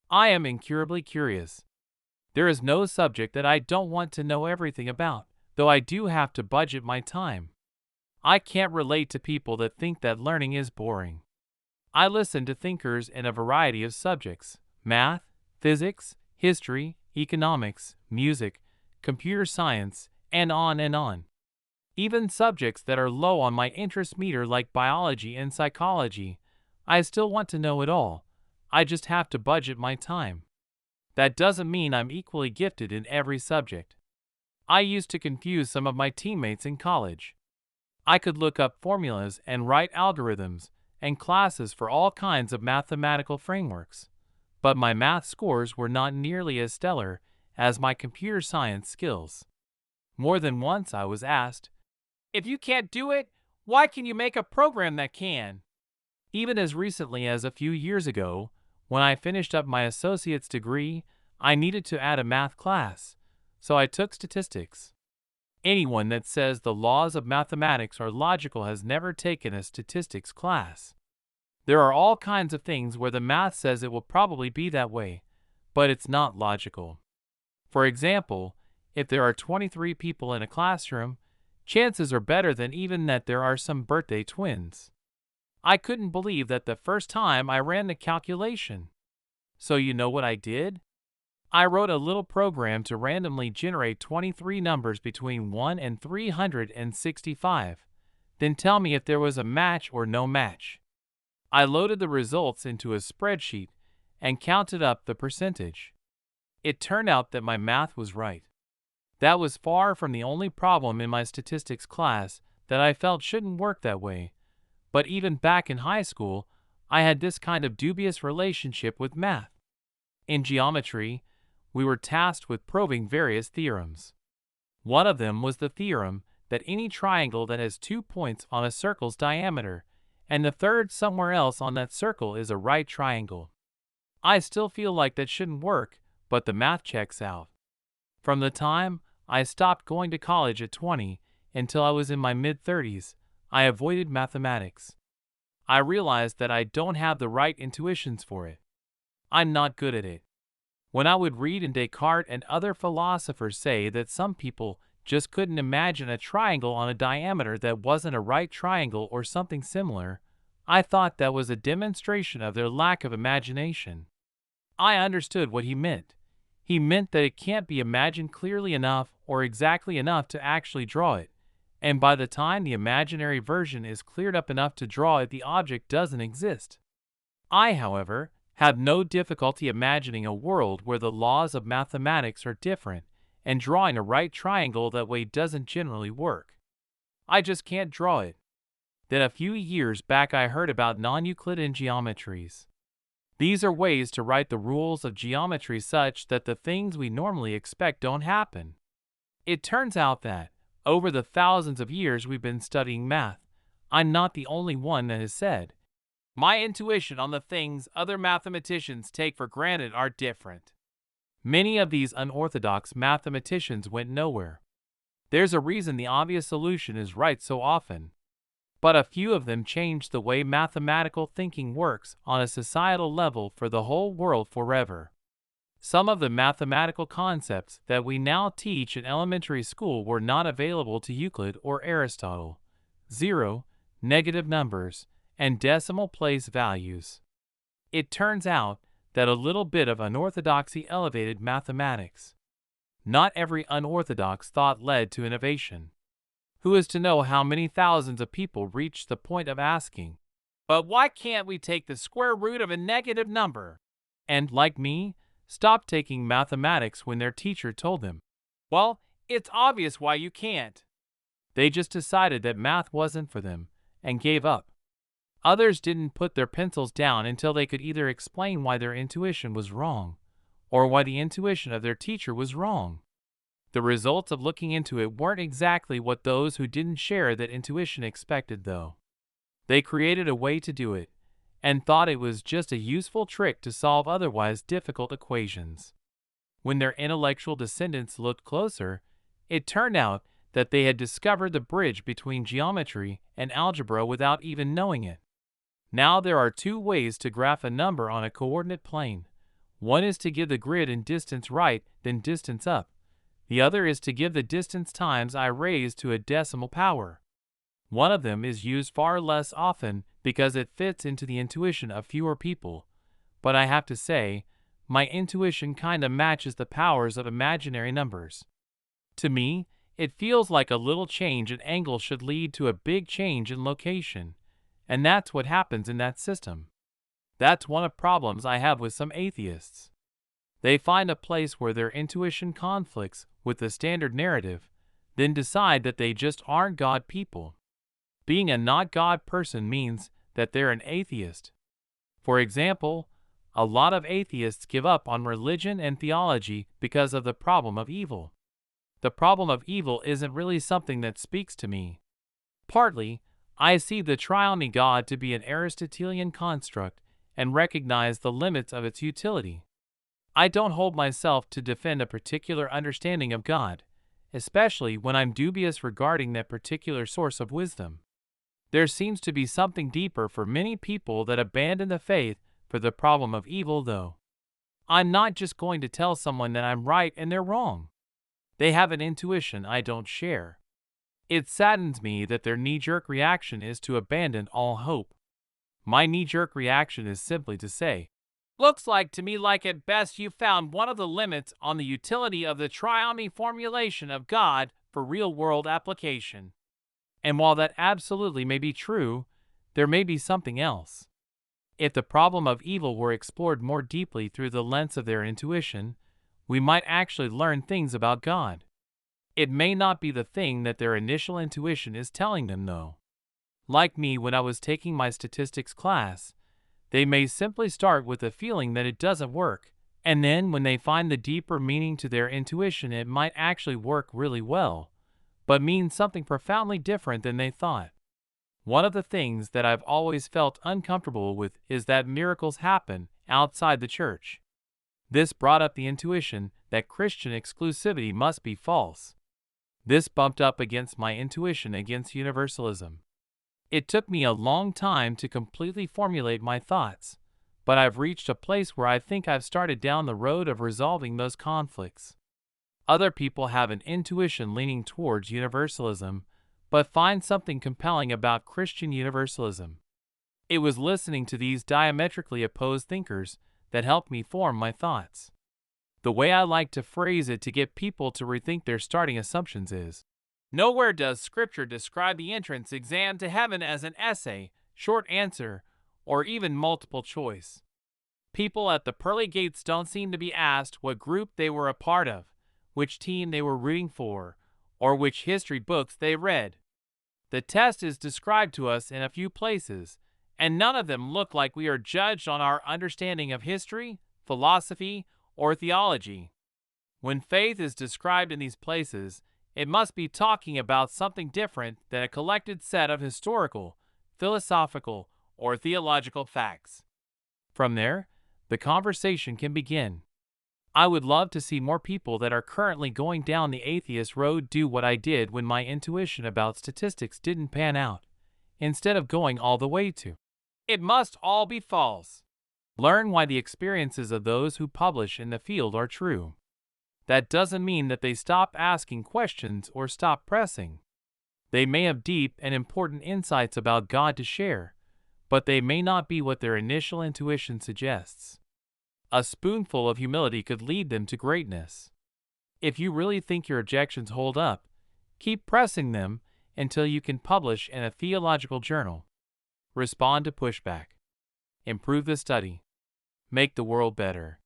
I am incurably curious. There is no subject that I don't want to know everything about, though I do have to budget my time. I can't relate to people that think that learning is boring. I listen to thinkers in a variety of subjects: math, physics, history, economics, music, computer science, and on and on. Even subjects that are low on my interest meter like biology and psychology, I still want to know it all. I just have to budget my time. That doesn't mean I'm equally gifted in every subject. I used to confuse some of my teammates in college. I could look up formulas and write algorithms and classes for all kinds of mathematical frameworks, but my math scores were not nearly as stellar as my computer science skills. More than once I was asked, "If you can't do it, why can you make a program that can?" Even as recently as a few years ago, when I finished up my associate's degree, I needed to add a math class, so I took statistics. Anyone that says the laws of mathematics are logical has never taken a statistics class. There are all kinds of things where the math says it will probably be that way, but it's not logical. For example, if there are 23 people in a classroom, chances are better than even that there are some birthday twins. I couldn't believe that the first time I ran the calculation. So you know what I did? I wrote a little program to randomly generate 23 numbers between 1 and 365, then tell me if there was a match or no match. I loaded the results into a spreadsheet and counted up the percentage. It turned out that my math was right. That was far from the only problem in my statistics class that I felt shouldn't work that way, but even back in high school, I had this kind of dubious relationship with math. In geometry, we were tasked with proving various theorems. One of them was the theorem that any triangle that has 2 points on a circle's diameter, and the third somewhere else on that circle, is a right triangle. I still feel like that shouldn't work, but the math checks out. From the time I stopped going to college at 20 until I was in my mid-30s, I avoided mathematics. I realized that I don't have the right intuitions for it. I'm not good at it. When I would read in Descartes and other philosophers say that some people just couldn't imagine a triangle on a diameter that wasn't a right triangle or something similar, I thought that was a demonstration of their lack of imagination. I understood what he meant. He meant that it can't be imagined clearly enough or exactly enough to actually draw it, and by the time the imaginary version is cleared up enough to draw it, the object doesn't exist. I, however, have no difficulty imagining a world where the laws of mathematics are different, and drawing a right triangle that way doesn't generally work. I just can't draw it. Then a few years back I heard about non-Euclidean geometries. These are ways to write the rules of geometry such that the things we normally expect don't happen. It turns out that, over the thousands of years we've been studying math, I'm not the only one that has said, "My intuition on the things other mathematicians take for granted are different." Many of these unorthodox mathematicians went nowhere. There's a reason the obvious solution is right so often. But a few of them changed the way mathematical thinking works on a societal level for the whole world forever. Some of the mathematical concepts that we now teach in elementary school were not available to Euclid or Aristotle: zero, negative numbers, and decimal place values. It turns out that a little bit of unorthodoxy elevated mathematics. Not every unorthodox thought led to innovation. Who is to know how many thousands of people reached the point of asking, "But why can't we take the square root of a negative number?" and, like me, stopped taking mathematics when their teacher told them, "Well, it's obvious why you can't." They just decided that math wasn't for them and gave up. Others didn't put their pencils down until they could either explain why their intuition was wrong or why the intuition of their teacher was wrong. The results of looking into it weren't exactly what those who didn't share that intuition expected, though. They created a way to do it and thought it was just a useful trick to solve otherwise difficult equations. When their intellectual descendants looked closer, it turned out that they had discovered the bridge between geometry and algebra without even knowing it. Now there are two ways to graph a number on a coordinate plane. One is to give the grid and distance right, then distance up. The other is to give the distance times I raised to a decimal power. One of them is used far less often because it fits into the intuition of fewer people, but I have to say, my intuition kinda matches the powers of imaginary numbers. To me, it feels like a little change in angle should lead to a big change in location, and that's what happens in that system. That's one of the problems I have with some atheists. They find a place where their intuition conflicts with the standard narrative, then decide that they just aren't God people. Being a not God person means that they're an atheist. For example, a lot of atheists give up on religion and theology because of the problem of evil. The problem of evil isn't really something that speaks to me. Partly, I see the triune God to be an Aristotelian construct and recognize the limits of its utility. I don't hold myself to defend a particular understanding of God, especially when I'm dubious regarding that particular source of wisdom. There seems to be something deeper for many people that abandon the faith for the problem of evil, though. I'm not just going to tell someone that I'm right and they're wrong. They have an intuition I don't share. It saddens me that their knee-jerk reaction is to abandon all hope. My knee-jerk reaction is simply to say, "Looks like to me like at best you found one of the limits on the utility of the triune formulation of God for real-world application." And while that absolutely may be true, there may be something else. If the problem of evil were explored more deeply through the lens of their intuition, we might actually learn things about God. It may not be the thing that their initial intuition is telling them, though. Like me when I was taking my statistics class, they may simply start with the feeling that it doesn't work, and then when they find the deeper meaning to their intuition, it might actually work really well, but mean something profoundly different than they thought. One of the things that I've always felt uncomfortable with is that miracles happen outside the church. This brought up the intuition that Christian exclusivity must be false. This bumped up against my intuition against universalism. It took me a long time to completely formulate my thoughts, but I've reached a place where I think I've started down the road of resolving those conflicts. Other people have an intuition leaning towards universalism, but find something compelling about Christian universalism. It was listening to these diametrically opposed thinkers that helped me form my thoughts. The way I like to phrase it to get people to rethink their starting assumptions is, nowhere does Scripture describe the entrance exam to heaven as an essay, short answer, or even multiple choice. People at the pearly gates don't seem to be asked what group they were a part of, which team they were rooting for, or which history books they read. The test is described to us in a few places, and none of them look like we are judged on our understanding of history, philosophy, or theology. When faith is described in these places, it must be talking about something different than a collected set of historical, philosophical, or theological facts. From there, the conversation can begin. I would love to see more people that are currently going down the atheist road do what I did when my intuition about statistics didn't pan out, instead of going all the way to, "It must all be false." Learn why the experiences of those who publish in the field are true. That doesn't mean that they stop asking questions or stop pressing. They may have deep and important insights about God to share, but they may not be what their initial intuition suggests. A spoonful of humility could lead them to greatness. If you really think your objections hold up, keep pressing them until you can publish in a theological journal. Respond to pushback. Improve the study. Make the world better.